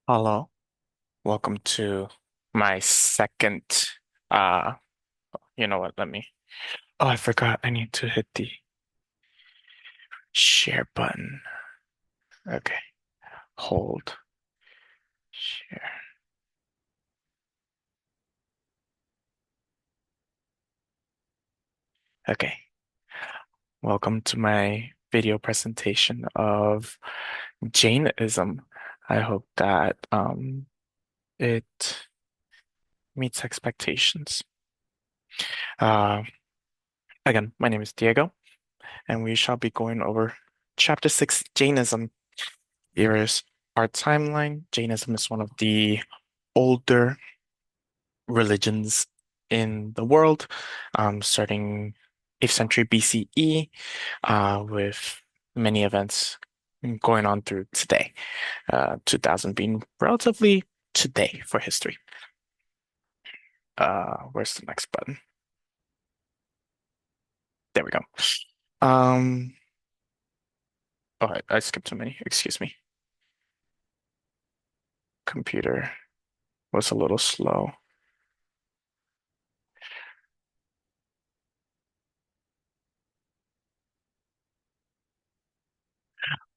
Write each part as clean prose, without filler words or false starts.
Hello, welcome to my second uh you know what, let me I forgot I need to hit the share button. Okay, hold share. Okay, welcome to my video presentation of Jainism. I hope that it meets expectations. Uh Again, my name is Diego and we shall be going over chapter 6, Jainism. Here is our timeline. Jainism is one of the older religions in the world, starting 8th century BCE, with many events going on through today, 2000 being relatively today for history. Where's the next button? There we go. Um, oh, I skipped too many. Excuse me. Computer was a little slow.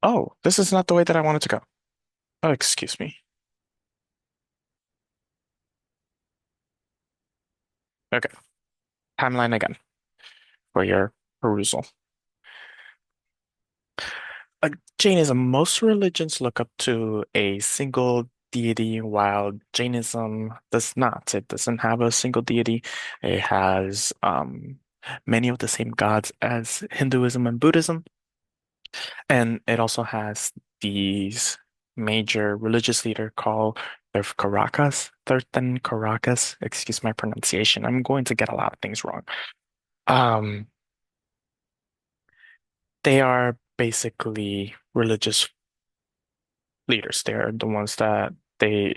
Oh, this is not the way that I wanted to go. Oh, excuse me. Okay, timeline again for your perusal. Uh, Jainism, most religions look up to a single deity, while Jainism does not. It doesn't have a single deity. It has many of the same gods as Hinduism and Buddhism, and it also has these major religious leader called Caracas. Excuse my pronunciation. I'm going to get a lot of things wrong. Um, they are basically religious leaders. They're the ones that the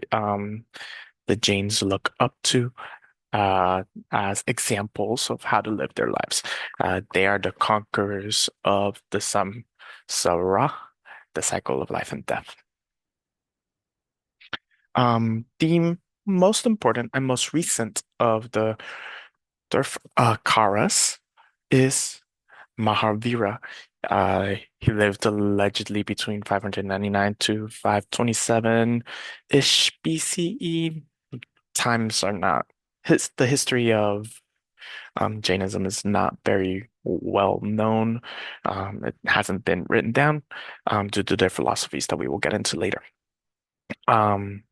Jains look up to uh, as examples of how to live their lives. They are the conquerors of the samsara, the cycle of life and death. The most important and most recent of the Karas is Mahavira. He lived allegedly between 599 to 527-ish BCE. Times are not the history of Jainism is not very well known. It hasn't been written down due to their philosophies that we will get into later. Um,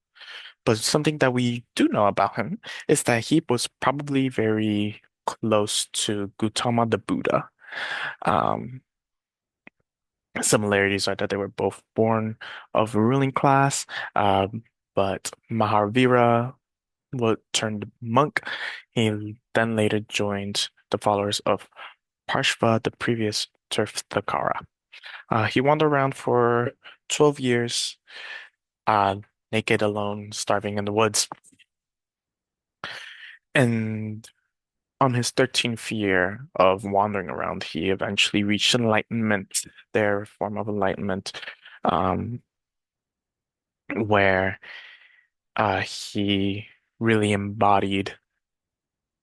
but something that we do know about him is that he was probably very close to Gautama the Buddha. Um, Similarities are that they were both born of a ruling class, but Mahavira turned monk. He then later joined the followers of Parshva, the previous Tirthankara. He wandered around for 12 years, uh, naked, alone, starving in the woods. And on his 13th year of wandering around, he eventually reached enlightenment, their form of enlightenment, um, where he really embodied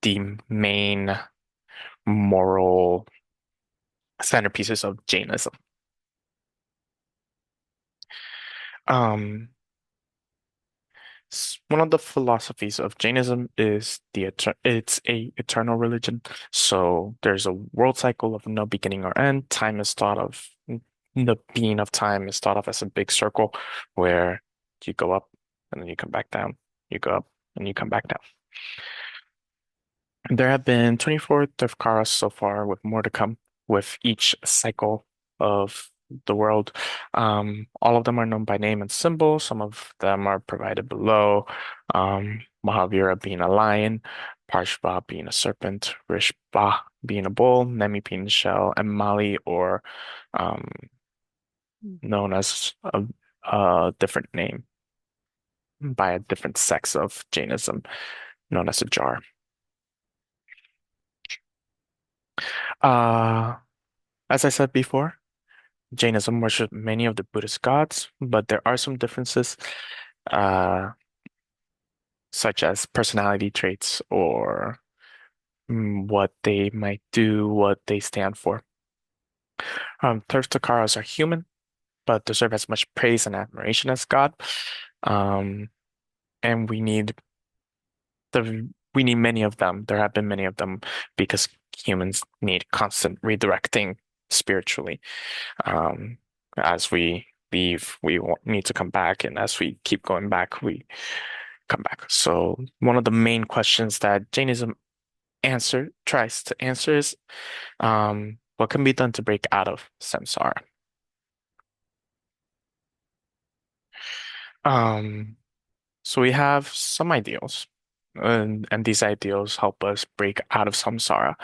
the main moral centerpieces of Jainism. Um, One of the philosophies of Jainism is it's a eternal religion. So there's a world cycle of no beginning or end. Time is thought of The being of time is thought of as a big circle where you go up and then you come back down. You go up and you come back down. There have been 24 Devkaras so far, with more to come with each cycle of the world. All of them are known by name and symbol. Some of them are provided below. Mahavira being a lion, Parshva being a serpent, Rishba being a bull, Nemi being a shell, and Mali, or um, known as a different name by a different sects of Jainism, known as a jar. Uh, as I said before, Jainism worships many of the Buddhist gods, but there are some differences. uh, such as personality traits or what they might do, what they stand for. Tirthankars are human, but deserve as much praise and admiration as God. Um, and we need many of them. There have been many of them because humans need constant redirecting spiritually. Um, as we leave, need to come back, and as we keep going back, we come back. So one of the main questions that Jainism tries to answer is, what can be done to break out of samsara? Um, So we have some ideals, and these ideals help us break out of samsara.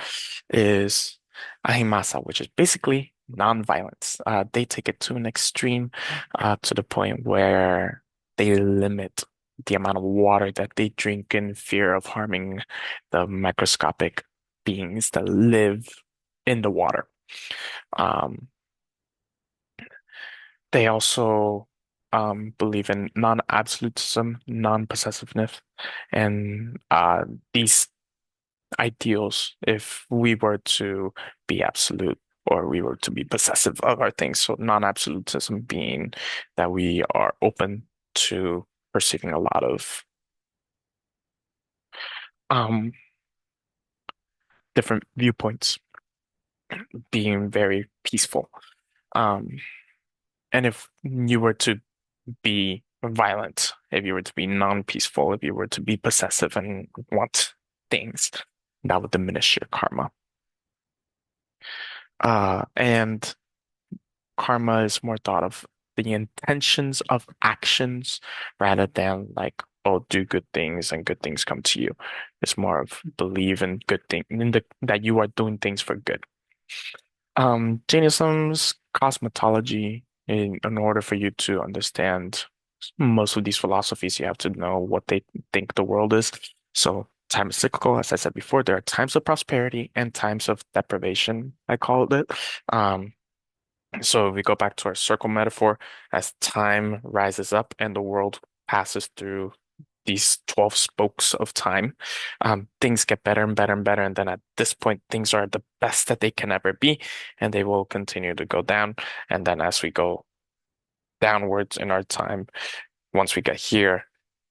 Is ahimsa, which is basically nonviolence. They take it to an extreme, to the point where they limit the amount of water that they drink in fear of harming the microscopic beings that live in the water. Um, They also believe in non-absolutism, non-possessiveness, and these ideals, if we were to be absolute or we were to be possessive of our things. So non-absolutism being that we are open to perceiving a lot of um, different viewpoints, being very peaceful. Um, and if you were to be violent, if you were to be non-peaceful, if you were to be possessive and want things, that would diminish your karma. And karma is more thought of the intentions of actions rather than like, oh, do good things and good things come to you. It's more of believe in good thing in that you are doing things for good. Jainism's cosmetology, in order for you to understand most of these philosophies, you have to know what they think the world is. So time is cyclical, as I said before. There are times of prosperity and times of deprivation, I called it. Um, so if we go back to our circle metaphor, as time rises up and the world passes through these 12 spokes of time, things get better and better and better. And then at this point, things are the best that they can ever be, and they will continue to go down. And then as we go downwards in our time, once we get here,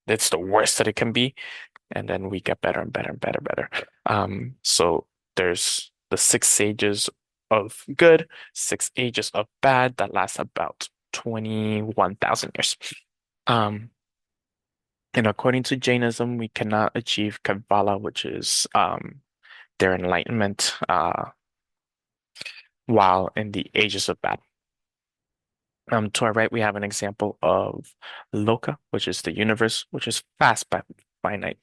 it's the worst that it can be. And then we get better and better and better, better. So there's the six stages of good, six ages of bad that last about 21,000 years. Um, and according to Jainism, we cannot achieve Kaivalya, which is their enlightenment, while in the ages of bad. To our right, we have an example of Loka, which is the universe, which is fast but finite.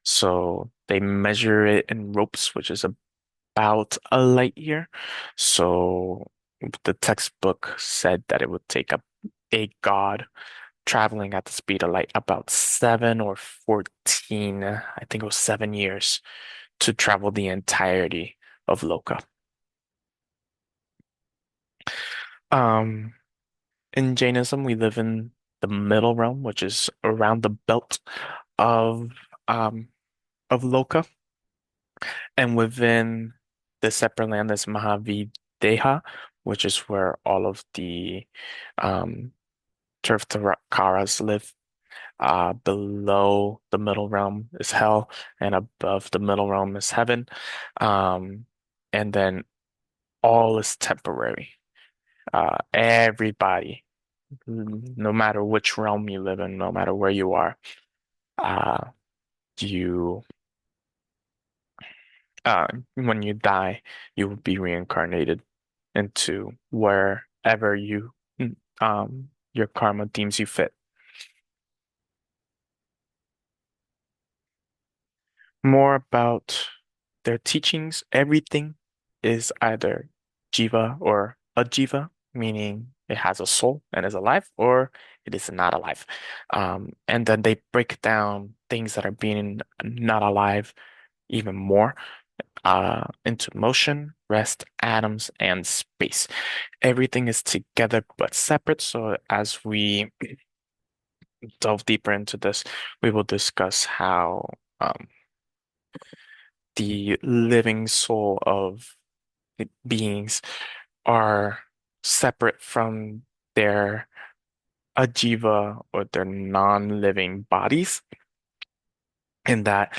So they measure it in ropes, which is about a light year. So the textbook said that it would take a god traveling at the speed of light about 7 or 14, I think it was 7 years to travel the entirety of Loka. Um, in Jainism, we live in the middle realm, which is around the belt of um of Loka. And within the separate land is Mahavideha, which is where all of the um Tirthankaras live. Below the middle realm is hell, and above the middle realm is heaven. Um, and then all is temporary. Everybody, no matter which realm you live in, no matter where you are, uh, you when you die, you will be reincarnated into wherever your karma deems you fit. More about their teachings, everything is either jiva or ajiva, meaning it has a soul and is alive, or it is not alive. And then they break down things that are being not alive even more into motion, rest, atoms, and space. Everything is together but separate. So as we delve deeper into this, we will discuss how the living soul of beings are separate from their ajiva or their non-living bodies, in that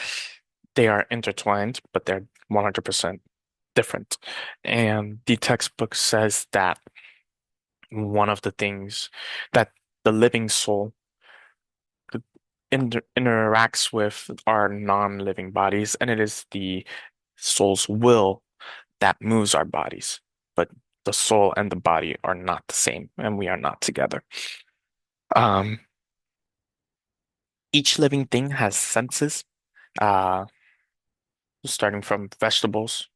they are intertwined, but they're 100% different. And the textbook says that one of the things that the living soul interacts with our non-living bodies, and it is the soul's will that moves our bodies. But the soul and the body are not the same, and we are not together. Um, each living thing has senses, uh, starting from vegetables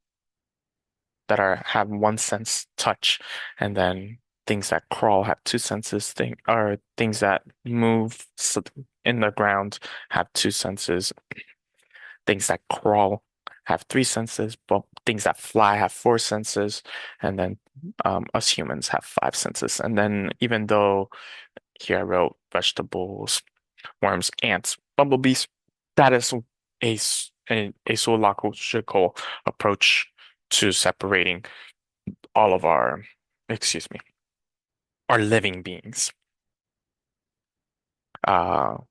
that are have one sense, touch, and then things that crawl have two senses, things that move in the ground have two senses, things that crawl have three senses, but things that fly have four senses, and then us humans have five senses. And then even though here I wrote vegetables, worms, ants, bumblebees, that is a zoological approach to separating all of excuse me, our living beings,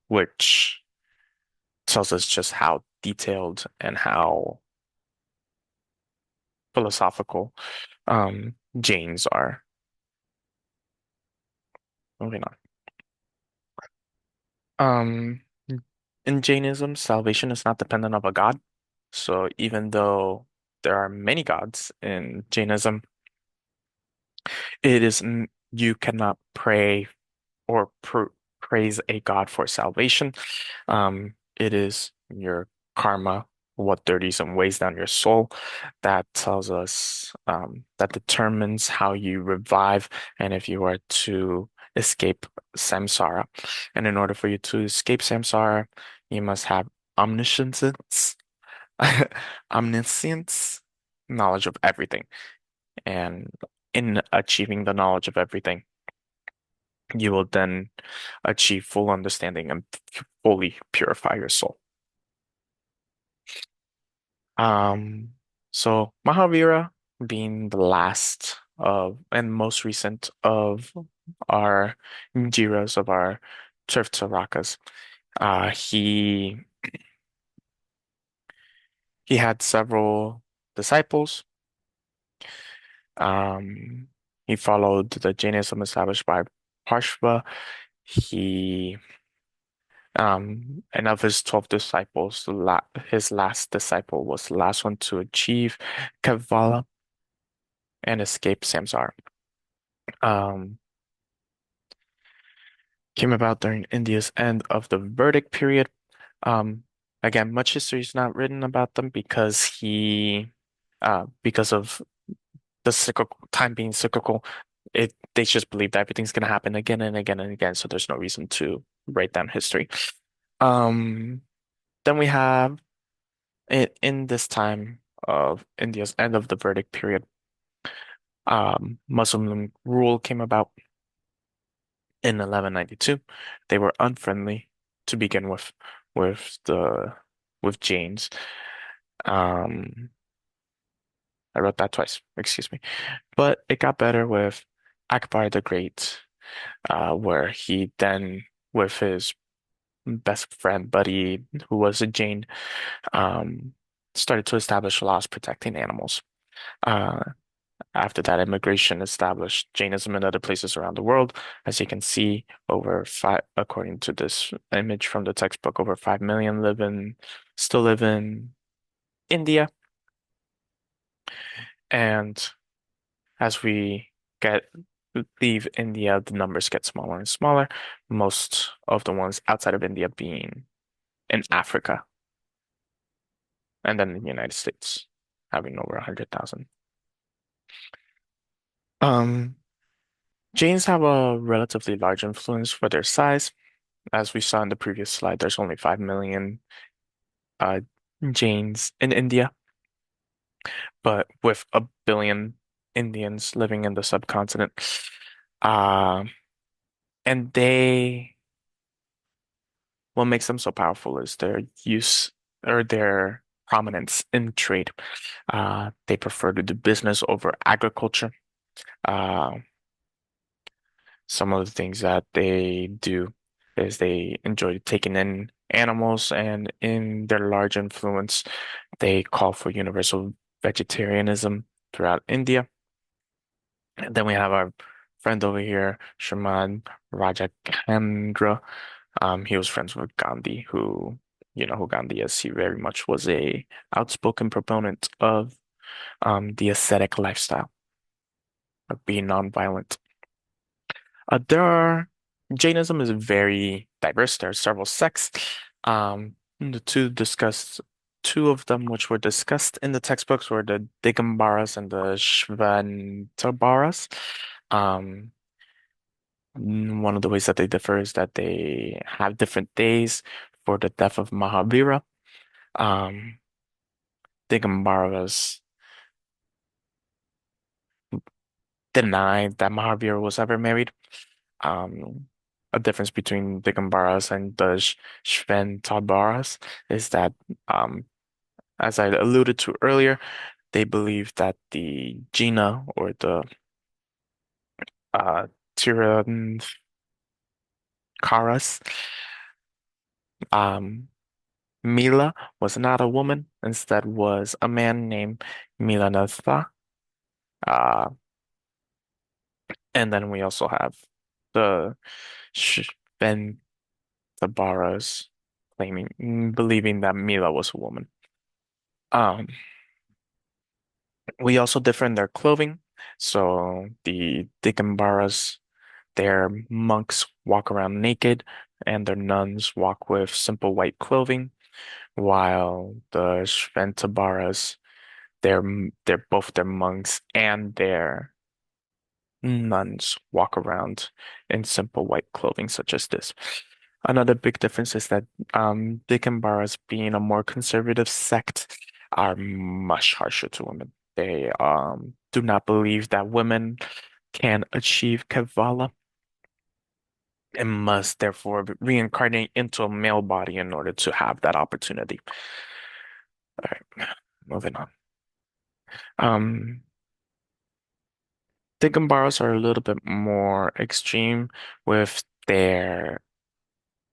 which tells us just how detailed and how philosophical Jains are. Moving on. Um, in Jainism, salvation is not dependent of a god. So even though there are many gods in Jainism, you cannot pray or praise a god for salvation. It is your karma, what dirties and weighs down your soul, that tells us that determines how you revive and if you are to escape samsara. And in order for you to escape samsara, you must have omniscience, omniscience, knowledge of everything. And in achieving the knowledge of everything, you will then achieve full understanding and fully purify your soul. Um, so Mahavira being the last of and most recent of our Jiras of our Tirtharakas, uh, he he had several disciples. Um, he followed the Jainism established by Parshva. He and of his 12 disciples, his last disciple was the last one to achieve Kevala and escape samsara. Um, came about during India's end of the Vedic period. Um, again, much history is not written about them because of the cyclical time being cyclical, they just believe that everything's going to happen again and again and again. So there's no reason to write down history. Um, then we have in this time of India's end of the Vedic period, Muslim rule came about in 1192. They were unfriendly to begin with the with Jains. Um, I wrote that twice, excuse me. But it got better with Akbar the Great, where he then, with his best friend buddy, who was a Jain, um, started to establish laws protecting animals. Uh, After that, immigration established Jainism in other places around the world. As you can see, according to this image from the textbook, over 5 million still live in India. And as we get leave India, the numbers get smaller and smaller. Most of the ones outside of India being in Africa, and then the United States having over 100,000. Um, Jains have a relatively large influence for their size. As we saw in the previous slide, there's only 5 million uh, Jains in India, but with a billion Indians living in the subcontinent. Uh, and they what makes them so powerful is their use or their prominence in trade. They prefer to do business over agriculture. Uh, some of the things that they do is they enjoy taking in animals, and in their large influence, they call for universal vegetarianism throughout India. And then we have our friend over here, Shaman Rajakandra. He was friends with Gandhi, who, you know who Gandhi is. He very much was a outspoken proponent of the ascetic lifestyle of being nonviolent. There are Jainism is very diverse. There are several sects. The two discussed two of them, which were discussed in the textbooks, were the Digambaras and the Shvantavaras. Um, One of the ways that they differ is that they have different days for the death of Mahavira. Um, Digambaras denied that Mahavira was ever married. Um, a difference between Digambaras and the Shvantavaras is that, um, as I alluded to earlier, they believe that the Jina or the uh, Tirankaras um, Mila was not a woman, instead was a man named Milanatha. Uh, and then we also have the Shventabaras believing that Mila was a woman. Um, we also differ in their clothing. So the Digambaras, their monks walk around naked, and their nuns walk with simple white clothing, while the Shventabaras, they're both their monks and their nuns walk around in simple white clothing such as this. Another big difference is that Digambaras, being a more conservative sect, are much harsher to women. They do not believe that women can achieve Kevala and must therefore reincarnate into a male body in order to have that opportunity. All right, moving on. Um, Digambaras are a little bit more extreme with their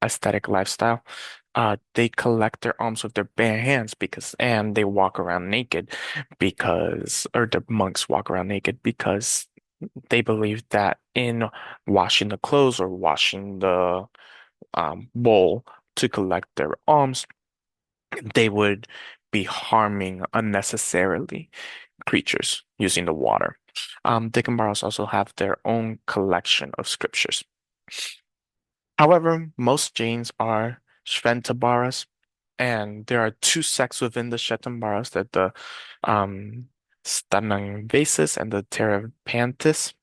aesthetic lifestyle. They collect their alms with their bare hands and they walk around naked or the monks walk around naked because they believe that in washing the clothes or washing the bowl to collect their alms, they would be harming unnecessarily creatures using the water. Digambaras also have their own collection of scriptures. However, most Jains are Shventabaras, and there are two sects within the Shvetambaras, that the um, Stanangvasis and the Terapantis.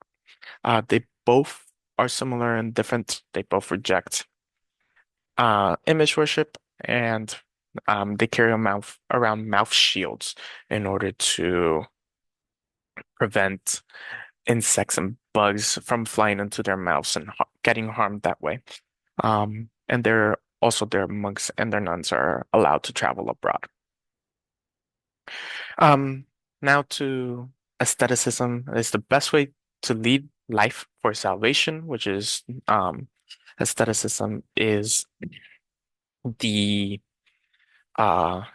They both are similar and different. They both reject image worship, and they carry around mouth shields in order to prevent insects and bugs from flying into their mouths and getting harmed that way. And their monks and their nuns are allowed to travel abroad. Um, Now to aestheticism is the best way to lead life for salvation, which is aestheticism is the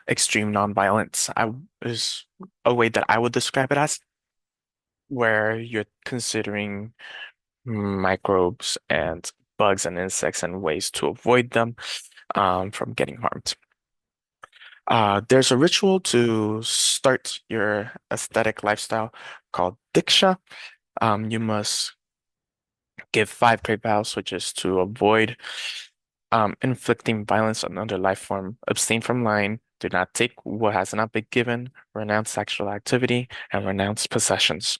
extreme nonviolence. I is a way that I would describe it as, where you're considering microbes and bugs and insects and ways to avoid them from getting harmed. There's a ritual to start your aesthetic lifestyle called Diksha. You must give 5 great vows, which is to avoid inflicting violence on another life form, abstain from lying, do not take what has not been given, renounce sexual activity, and renounce possessions.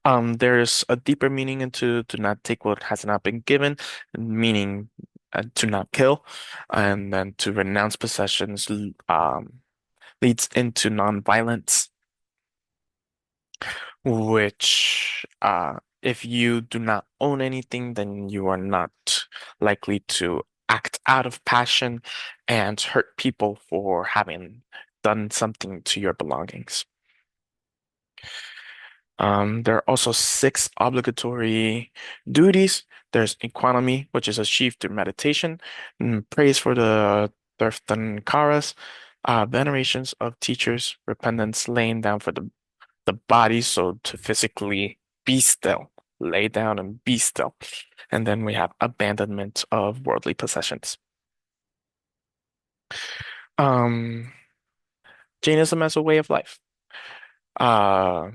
There's a deeper meaning into do not take what has not been given, meaning to not kill, and then to renounce possessions leads into nonviolence, which if you do not own anything, then you are not likely to act out of passion and hurt people for having done something to your belongings. There are also six obligatory duties. There's economy, which is achieved through meditation, praise for the Tirthankaras, venerations of teachers, repentance, laying down for the body, so to physically be still, lay down and be still. And then we have abandonment of worldly possessions. Um, Jainism as a way of life. Uh,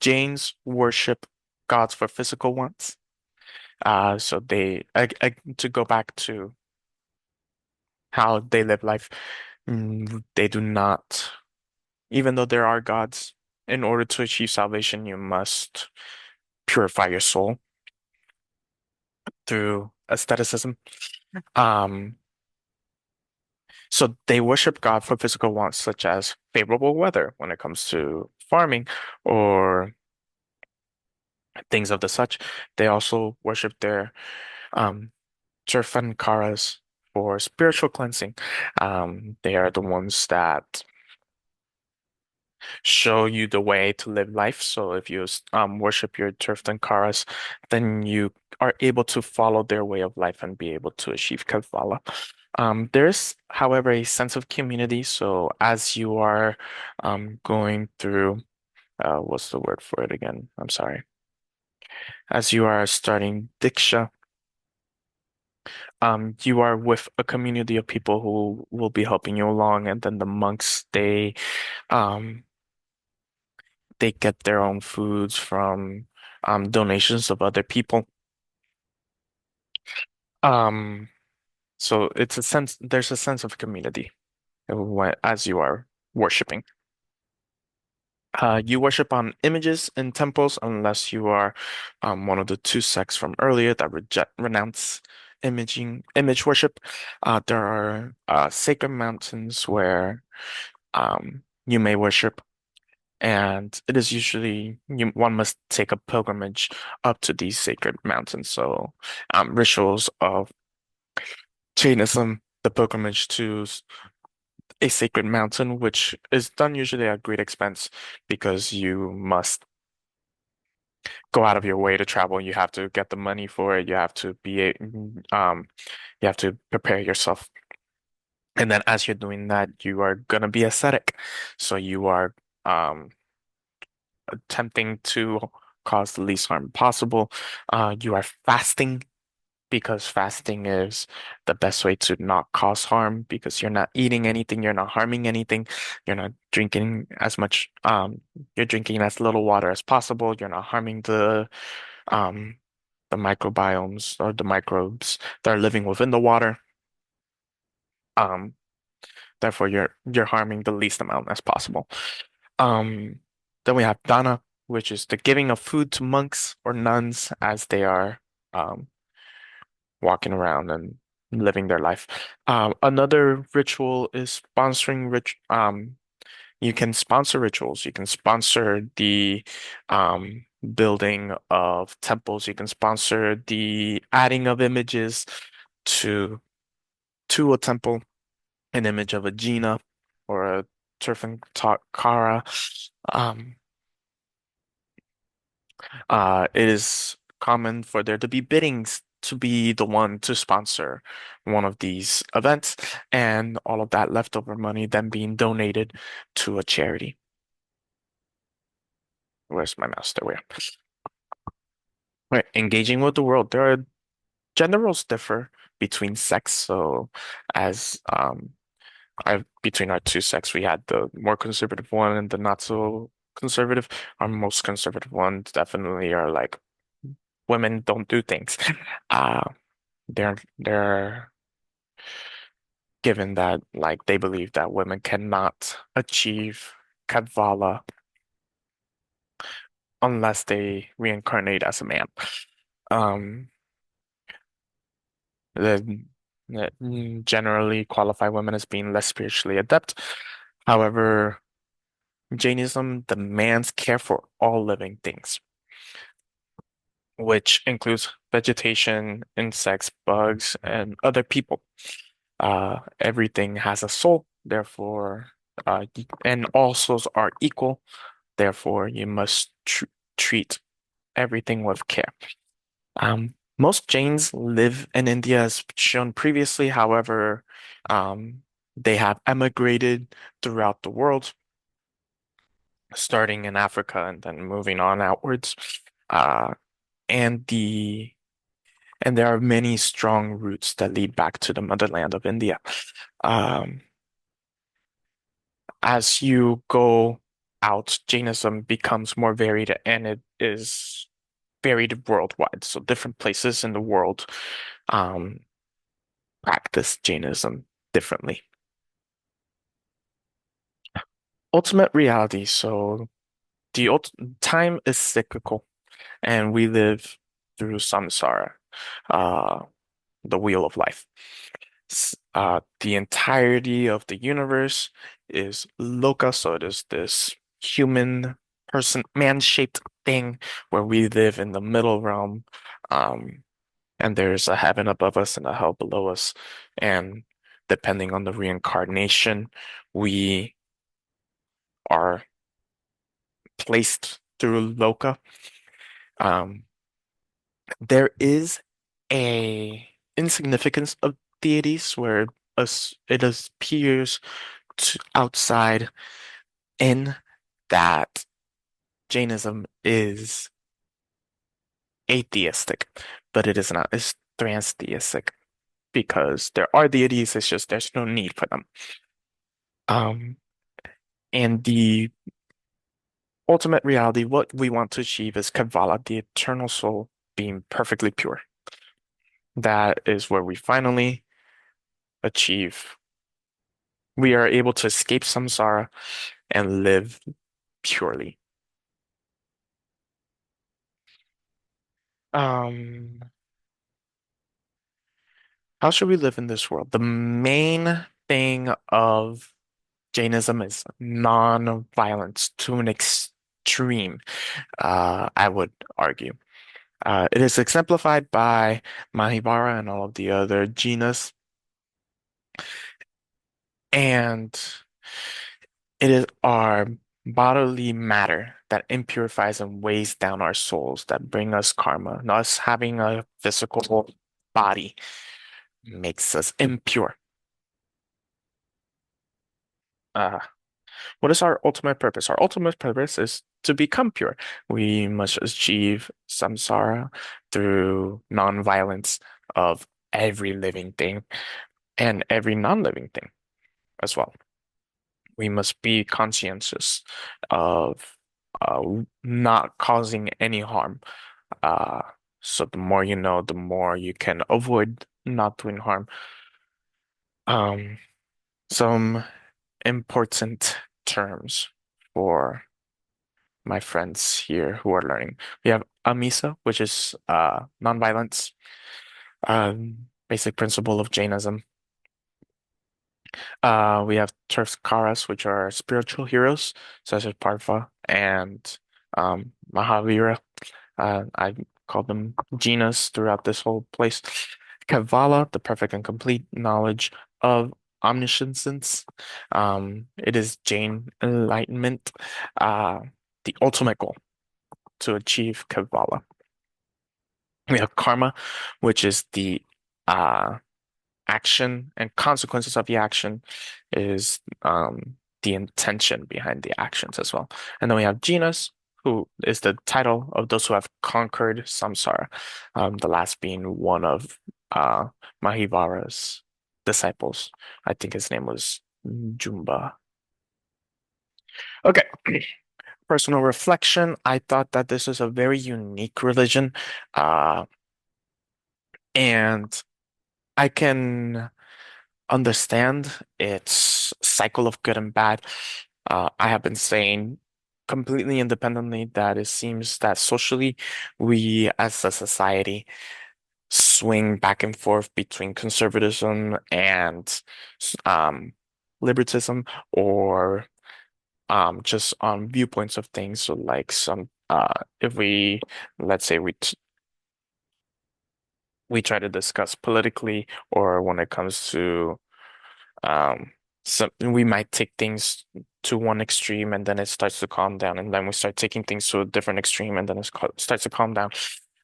Jains worship gods for physical wants. So to go back to how they live life, they do not, even though there are gods, in order to achieve salvation, you must purify your soul through asceticism. Um, so they worship God for physical wants, such as favorable weather when it comes to farming or things of the such. They also worship their um, Tirthankaras for spiritual cleansing. They are the ones that show you the way to live life. So if you worship your Tirthankaras, then you are able to follow their way of life and be able to achieve Kalevala. There's, however, a sense of community. So as you are going through, what's the word for it again? I'm sorry. As you are starting Diksha, you are with a community of people who will be helping you along, and then the monks, um, they get their own foods from donations of other people. Um, so there's a sense of community as you are worshiping. You worship on images in temples unless you are one of the two sects from earlier that renounce image worship. There are sacred mountains where you may worship, and it is usually one must take a pilgrimage up to these sacred mountains. So, rituals of Jainism, the pilgrimage to a sacred mountain, which is done usually at great expense because you must go out of your way to travel. You have to get the money for it. You have to prepare yourself. And then as you're doing that, you are gonna be ascetic. So you are um attempting to cause the least harm possible. You are fasting because fasting is the best way to not cause harm because you're not eating anything, you're not harming anything, you're not drinking as much, you're drinking as little water as possible, you're not harming um, the microbiomes or the microbes that are living within the water. Um, Therefore, you're harming the least amount as possible. Um, then we have dana, which is the giving of food to monks or nuns as they are um, walking around and living their life. Another ritual is sponsoring rich. You can sponsor rituals. You can sponsor the building of temples. You can sponsor the adding of images to a temple, an image of a Gina or a Tirthankara. Um, it is common for there to be biddings to be the one to sponsor one of these events, and all of that leftover money then being donated to a charity. Where's my mouse? There we are. Right, engaging with the world. There are gender roles differ between sex. So, as I between our two sects, we had the more conservative one and the not so conservative. Our most conservative ones definitely are like women don't do things. Uh, they're given that like they believe that women cannot achieve Kadvala unless they reincarnate as a man. Um, the, generally qualify women as being less spiritually adept. However, Jainism demands care for all living things. which includes vegetation, insects, bugs, and other people. Everything has a soul, therefore, and all souls are equal. Therefore, you must treat everything with care. Most Jains live in India, as shown previously. However, they have emigrated throughout the world, starting in Africa and then moving on outwards. Uh, and the and there are many strong roots that lead back to the motherland of India. Um, as you go out, Jainism becomes more varied and it is varied worldwide. So different places in the world um, practice Jainism differently. Ultimate reality. So the ult time is cyclical, and we live through samsara, uh, the wheel of life. The entirety of the universe is loka, so it is this human person, man-shaped thing where we live in the middle realm, um, and there's a heaven above us and a hell below us, and depending on the reincarnation, we are placed through loka. Um, there is a insignificance of deities where us it appears outside in that Jainism is atheistic, but it is not. It's transtheistic because there are deities, it's just there's no need for them. Um, and the ultimate reality, what we want to achieve is Kavvala, the eternal soul being perfectly pure. That is where we finally achieve. We are able to escape samsara and live purely. Um, how should we live in this world? The main thing of Jainism is non-violence to an extreme, I would argue. It is exemplified by Mahibara and all of the other jinas, and it is our bodily matter that impurifies and weighs down our souls, that bring us karma. And us having a physical body makes us impure. Uh, what is our ultimate purpose? Our ultimate purpose is to become pure. We must achieve samsara through non-violence of every living thing and every non-living thing as well. We must be conscientious of uh, not causing any harm. Uh, so the more you know, the more you can avoid not doing harm. Um, some important terms for my friends here who are learning. We have Amisa, which is nonviolence, basic principle of Jainism. We have Tirthaskaras, which are spiritual heroes, such as Parva and Mahavira. I call them Jinas throughout this whole place. Kavala, the perfect and complete knowledge of omniscience. It is Jain enlightenment, uh, the ultimate goal to achieve Kavala. We have karma, which is the uh, action and consequences of the action is the intention behind the actions as well. And then we have Jinas, who is the title of those who have conquered samsara, the last being one of uh, Mahivara's disciples. I think his name was Jumba. Okay, personal reflection. I thought that this is a very unique religion, uh, and I can understand its cycle of good and bad. I have been saying completely independently that it seems that socially we as a society swing back and forth between conservatism and um, libertism or just on viewpoints of things. So like if we let's say we try to discuss politically, or when it comes to um we might take things to one extreme and then it starts to calm down, and then we start taking things to a different extreme and then starts to calm down.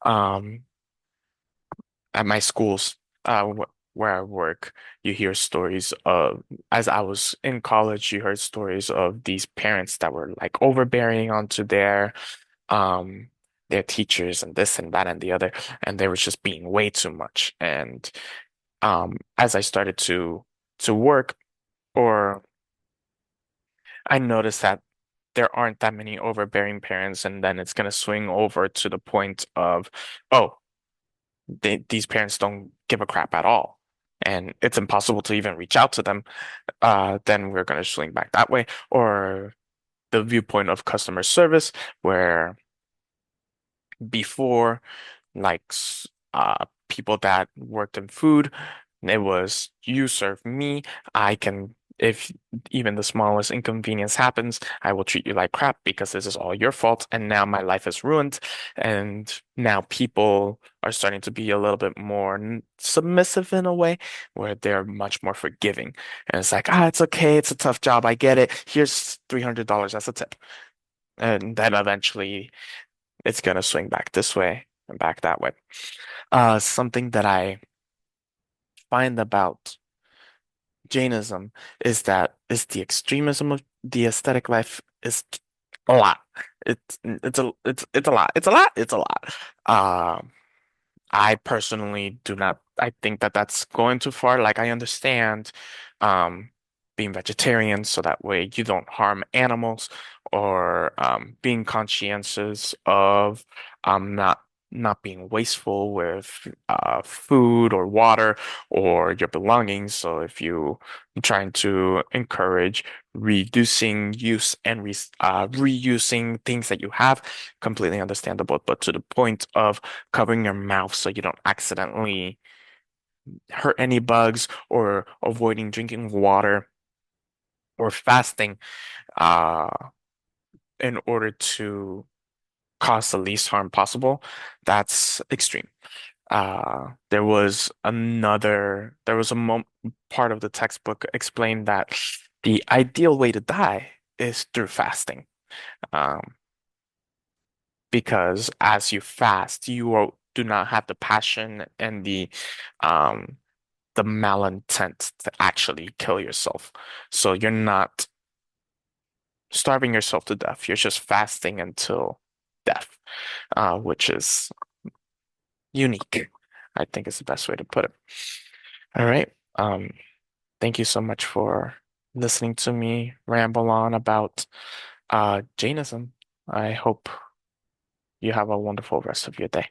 Um, at my schools, where I work, you hear stories of, as I was in college, you heard stories of these parents that were like overbearing onto um their teachers and this and that and the other, and they were just being way too much. And as I started to work, or I noticed that there aren't that many overbearing parents, and then it's gonna swing over to the point of, oh, these parents don't give a crap at all, and it's impossible to even reach out to them. Then we're gonna swing back that way, or the viewpoint of customer service, where before, like people that worked in food, it was you serve me, I can, if even the smallest inconvenience happens, I will treat you like crap because this is all your fault, and now my life is ruined. And now people are starting to be a little bit more submissive in a way, where they're much more forgiving. And it's like, it's okay, it's a tough job, I get it. Here's $300 as a tip. And then eventually it's gonna swing back this way and back that way. Something that I find about Jainism is the extremism of the aesthetic life is a lot. It's a lot. It's a lot. It's a lot. Um, I personally do not. I think that that's going too far. Like, I understand, um, being vegetarian so that way you don't harm animals, or being conscientious of not being wasteful with food or water or your belongings. So if you are trying to encourage reducing use and re reusing things that you have, completely understandable. But to the point of covering your mouth so you don't accidentally hurt any bugs, or avoiding drinking water, or fasting uh, in order to cause the least harm possible, that's extreme. There was a mo part of the textbook explained that the ideal way to die is through fasting. Um, because as you fast, do not have the passion and um, the malintent to actually kill yourself. So you're not starving yourself to death. You're just fasting until death, which is unique, I think is the best way to put it. All right. Thank you so much for listening to me ramble on about Jainism. I hope you have a wonderful rest of your day.